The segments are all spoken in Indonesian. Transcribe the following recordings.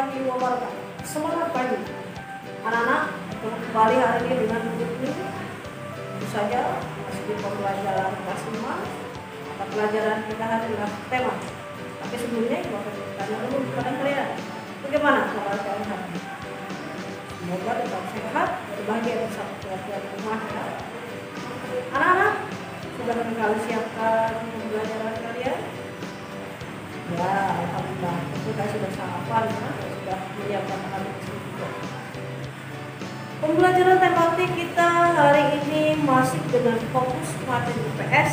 warahmatullahi wabarakatuh. Semangat pagi anak-anak, kembali hari ini dengan buku tentu saja masih di pembelajaran kelas 5. Mata pelajaran kita hari ini adalah tema. Tapi sebelumnya kita akan bertanya dulu kepada kalian, bagaimana kabar kalian hari ini? Semoga tetap sehat, berbahagia bersama keluarga di rumah ya. Anak-anak, sudah kalian siapkan pembelajaran kalian? Ya, alhamdulillah. Kita sudah sarapan ya, sudah menyiapkan hal itu. Pembelajaran tematik kita hari ini masih dengan fokus materi IPS.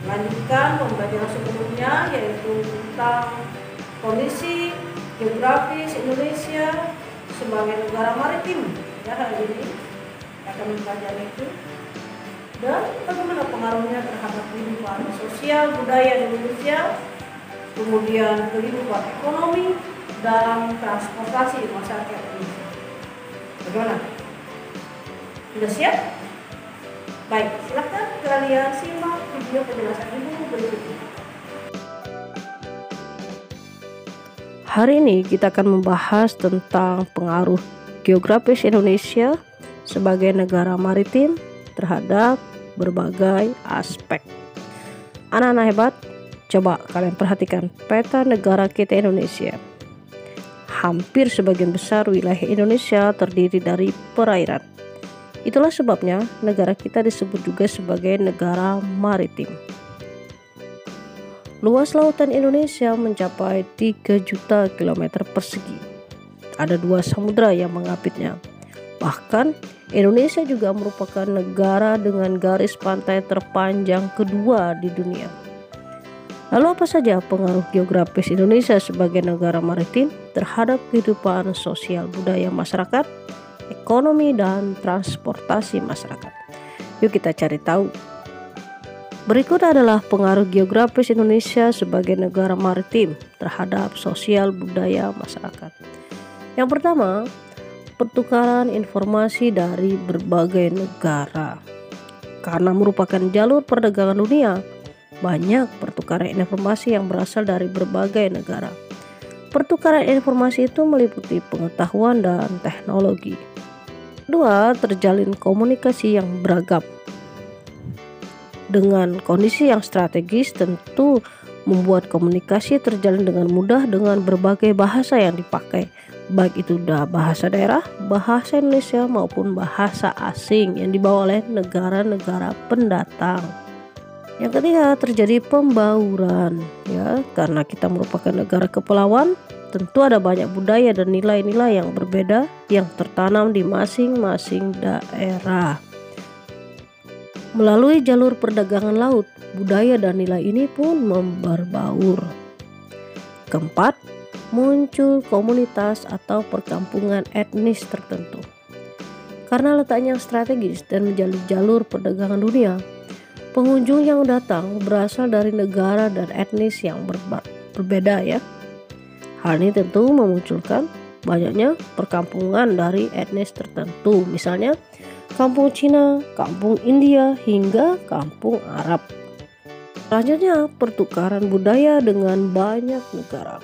Melanjutkan pembelajaran sebelumnya yaitu tentang kondisi geografis Indonesia sebagai negara maritim. Ya, hari ini kita akan mempelajari itu dan bagaimana pengaruhnya terhadap kehidupan sosial budaya Indonesia, kemudian kehidupan ekonomi dan transportasi masyarakat Indonesia. Bagaimana? Sudah siap? Baik, silakan kalian simak video penjelasan ibu berikut ini. Hari ini kita akan membahas tentang pengaruh geografis Indonesia sebagai negara maritim terhadap berbagai aspek. Anak-anak hebat, coba kalian perhatikan peta negara kita Indonesia. Hampir sebagian besar wilayah Indonesia terdiri dari perairan. Itulah sebabnya negara kita disebut juga sebagai negara maritim. Luas lautan Indonesia mencapai 3 juta kilometer persegi. Ada 2 samudra yang mengapitnya. Bahkan Indonesia juga merupakan negara dengan garis pantai terpanjang kedua di dunia. Lalu apa saja pengaruh geografis Indonesia sebagai negara maritim terhadap kehidupan sosial budaya masyarakat, ekonomi, dan transportasi masyarakat? Yuk kita cari tahu. Berikut adalah pengaruh geografis Indonesia sebagai negara maritim terhadap sosial budaya masyarakat. Yang pertama, pertukaran informasi dari berbagai negara. Karena merupakan jalur perdagangan dunia, banyak pertukaran informasi yang berasal dari berbagai negara. Pertukaran informasi itu meliputi pengetahuan dan teknologi. Kedua, terjalin komunikasi yang beragam. Dengan kondisi yang strategis tentu membuat komunikasi terjalin dengan mudah dengan berbagai bahasa yang dipakai, baik itu bahasa daerah, bahasa Indonesia maupun bahasa asing yang dibawa oleh negara-negara pendatang. Yang ketiga, terjadi pembauran ya, karena kita merupakan negara kepulauan, tentu ada banyak budaya dan nilai-nilai yang berbeda yang tertanam di masing-masing daerah. Melalui jalur perdagangan laut, budaya dan nilai ini pun berbaur. Keempat, muncul komunitas atau perkampungan etnis tertentu. Karena letaknya strategis dan menjadi jalur perdagangan dunia, pengunjung yang datang berasal dari negara dan etnis yang berbeda ya. Hal ini tentu memunculkan banyaknya perkampungan dari etnis tertentu, misalnya kampung Cina, kampung India, hingga kampung Arab. Selanjutnya, pertukaran budaya dengan banyak negara.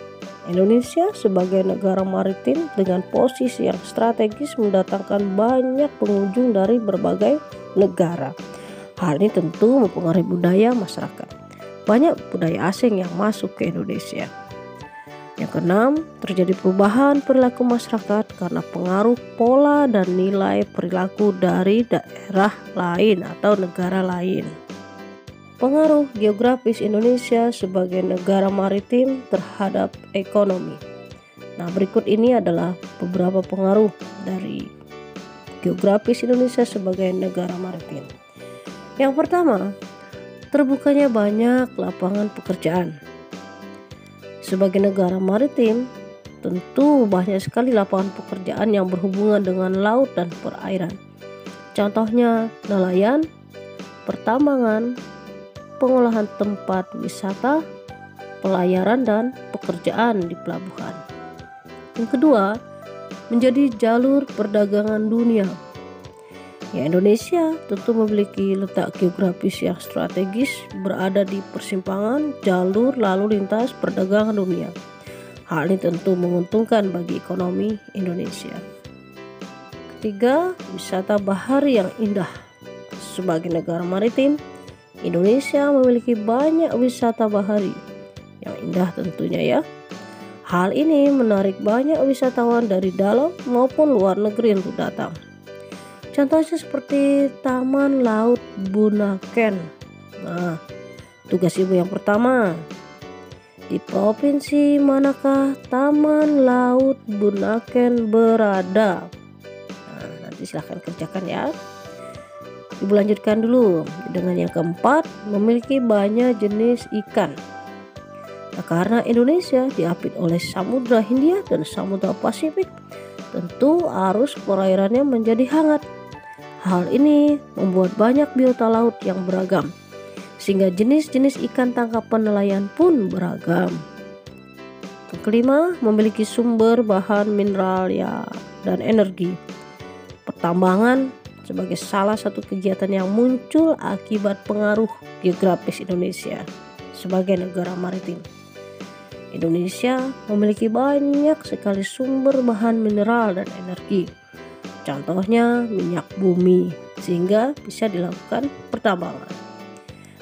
Indonesia sebagai negara maritim dengan posisi yang strategis mendatangkan banyak pengunjung dari berbagai negara. Hal ini tentu mempengaruhi budaya masyarakat. Banyak budaya asing yang masuk ke Indonesia. Yang keenam, terjadi perubahan perilaku masyarakat karena pengaruh pola dan nilai perilaku dari daerah lain atau negara lain. Pengaruh geografis Indonesia sebagai negara maritim terhadap ekonomi. Nah, berikut ini adalah beberapa pengaruh dari geografis Indonesia sebagai negara maritim. Yang pertama, terbukanya banyak lapangan pekerjaan. Sebagai negara maritim, tentu banyak sekali lapangan pekerjaan yang berhubungan dengan laut dan perairan. Contohnya nelayan, pertambangan, pengolahan tempat wisata, pelayaran, dan pekerjaan di pelabuhan. Yang kedua, menjadi jalur perdagangan dunia. Ya, Indonesia tentu memiliki letak geografis yang strategis berada di persimpangan jalur lalu lintas perdagangan dunia. Hal ini tentu menguntungkan bagi ekonomi Indonesia. Ketiga, wisata bahari yang indah. Sebagai negara maritim, Indonesia memiliki banyak wisata bahari yang indah tentunya ya. Hal ini menarik banyak wisatawan dari dalam maupun luar negeri untuk datang. Contohnya seperti Taman Laut Bunaken. Nah, tugas ibu yang pertama, di provinsi manakah Taman Laut Bunaken berada? Nah, nanti silahkan kerjakan ya. Ibu lanjutkan dulu dengan yang keempat, memiliki banyak jenis ikan. Nah, karena Indonesia diapit oleh Samudra Hindia dan Samudra Pasifik, tentu arus perairannya menjadi hangat. Hal ini membuat banyak biota laut yang beragam, sehingga jenis-jenis ikan tangkapan nelayan pun beragam. Yang kelima, memiliki sumber bahan mineral dan energi. Pertambangan sebagai salah satu kegiatan yang muncul akibat pengaruh geografis Indonesia sebagai negara maritim. Indonesia memiliki banyak sekali sumber bahan mineral dan energi. Contohnya minyak bumi, sehingga bisa dilakukan pertambangan.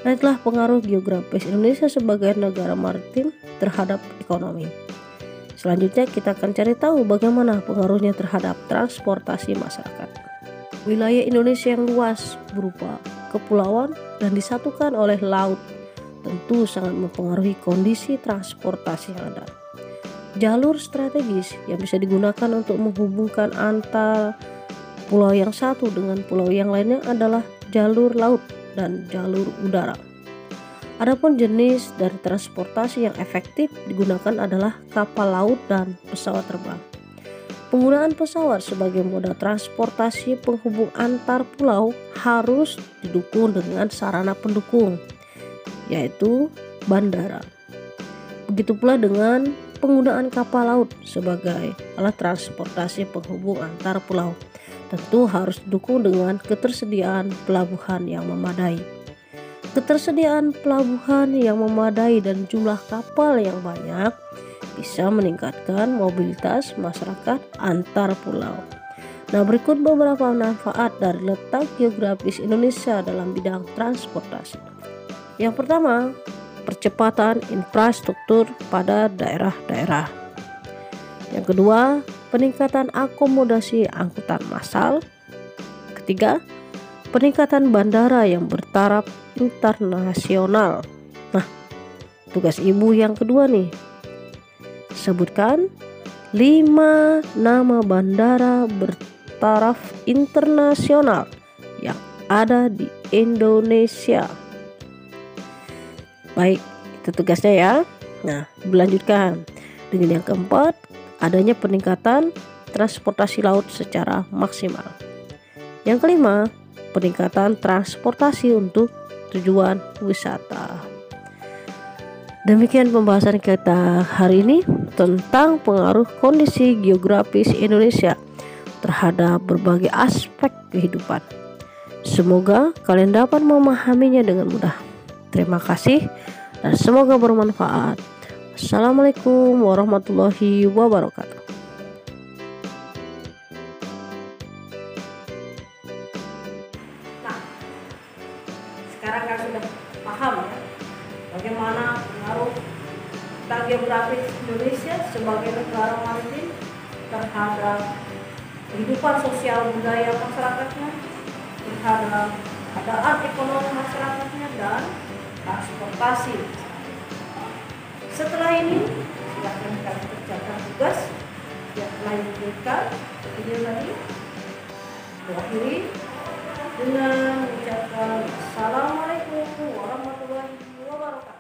Nah, itulah pengaruh geografis Indonesia sebagai negara maritim terhadap ekonomi. Selanjutnya kita akan cari tahu bagaimana pengaruhnya terhadap transportasi masyarakat. Wilayah Indonesia yang luas berupa kepulauan dan disatukan oleh laut tentu sangat mempengaruhi kondisi transportasi yang ada. Jalur strategis yang bisa digunakan untuk menghubungkan antar pulau yang satu dengan pulau yang lainnya adalah jalur laut dan jalur udara. Adapun jenis dari transportasi yang efektif digunakan adalah kapal laut dan pesawat terbang. Penggunaan pesawat sebagai moda transportasi penghubung antar pulau harus didukung dengan sarana pendukung, yaitu bandara. Begitu pula dengan penggunaan kapal laut sebagai alat transportasi penghubung antar pulau, tentu harus didukung dengan ketersediaan pelabuhan yang memadai. Ketersediaan pelabuhan yang memadai dan jumlah kapal yang banyak bisa meningkatkan mobilitas masyarakat antar pulau. Nah, berikut beberapa manfaat dari letak geografis Indonesia dalam bidang transportasi. Yang pertama, percepatan infrastruktur pada daerah-daerah. Yang kedua, peningkatan akomodasi angkutan massal. Ketiga, peningkatan bandara yang bertaraf internasional. Nah, tugas ibu yang kedua nih, sebutkan 5 nama bandara bertaraf internasional yang ada di Indonesia. Baik, itu tugasnya ya. Nah, dilanjutkan dengan yang keempat, adanya peningkatan transportasi laut secara maksimal. Yang kelima, peningkatan transportasi untuk tujuan wisata. Demikian pembahasan kita hari ini tentang pengaruh kondisi geografis Indonesia terhadap berbagai aspek kehidupan. Semoga kalian dapat memahaminya dengan mudah. Terima kasih dan semoga bermanfaat. Assalamualaikum warahmatullahi wabarakatuh. Nah, sekarang kan sudah paham ya bagaimana pengaruh letak geografis Indonesia sebagai negara maritim terhadap kehidupan sosial budaya masyarakatnya, terhadap keadaan ekonomi masyarakatnya, dan transportasi. Setelah ini silakan kalian kerjakan tugas yang telah diberikan video tadi. Berakhiri dengan mengucapkan Assalamualaikum warahmatullahi wabarakatuh.